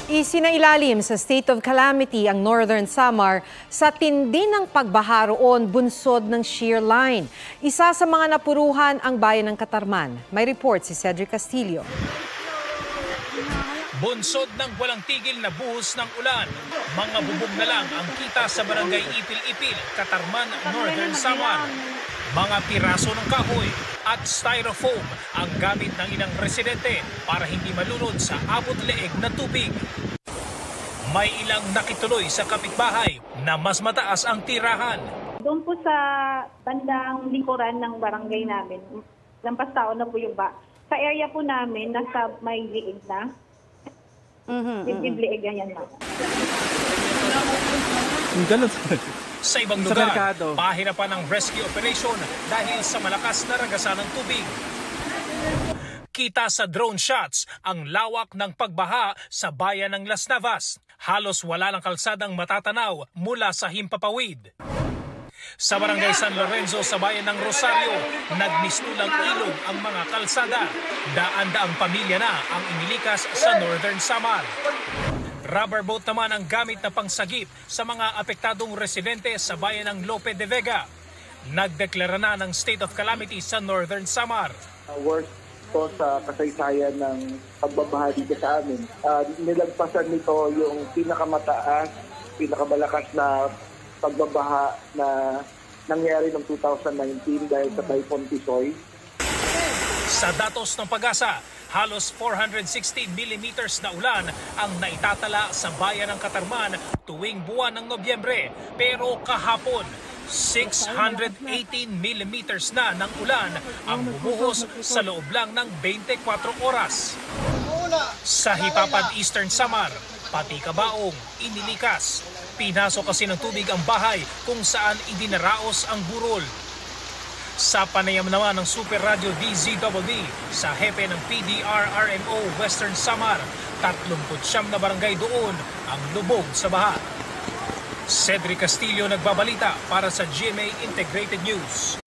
Isinailalim sa state of calamity ang Northern Samar sa tindi ng pagbaha roon bunsod ng shear line. Isa sa mga napuruhan ang bayan ng Catarman. May report si Cedric Castillo. Bunsod ng walang tigil na buhos ng ulan. Mga bubog na lang ang kita sa barangay Ipil-Ipil, Catarman, Northern Samar. Mga piraso ng kahoy at styrofoam ang gamit ng ilang residente para hindi malunod sa abot-leeg na tubig. May ilang nakituloy sa kapitbahay na mas mataas ang tirahan. Doon po sa bandang likuran ng barangay namin, lampas taon na po yung sa area po namin, nasa may liig na. Liig ganyan na. Sa ibang lugar, pahirapan ang rescue operation dahil sa malakas na ragasan ng tubig. Kita sa drone shots ang lawak ng pagbaha sa bayan ng Las Navas. Halos wala ng kalsadang matatanaw mula sa himpapawid. Sa barangay San Lorenzo sa bayan ng Rosario, nagmistulang ilog ang mga kalsada. Daan-daang pamilya na ang inilikas sa Northern Samar. Rubber boat naman ang gamit na pangsagip sa mga apektadong residente sa bayan ng Lope de Vega. Nagdeklara na ng state of calamity sa Northern Samar. Worst to sa kasaysayan ng pagbabaha dito sa amin. Nilagpasan nito yung pinakamataas, pinakamalakas na pagbabaha na nangyari noong 2019 dahil sa Typhoon Tisoy. Sa datos ng Pag-asa, halos 460 millimeters na ulan ang naitatala sa bayan ng Catarman tuwing buwan ng Nobyembre. Pero kahapon, 618 millimeters na ng ulan ang bumuhos sa loob lang ng 24 oras. Sa Hipapan Eastern Samar, pati Cabaong, inilikas. Pinasok kasi ng tubig ang bahay kung saan idinaraos ang burol. Sa panayam naman ng Super Radio DZWD sa hepe ng PDR-RMO Western Samar, 39 na barangay doon ang lubog sa baha. Cedric Castillo nagbabalita para sa GMA Integrated News.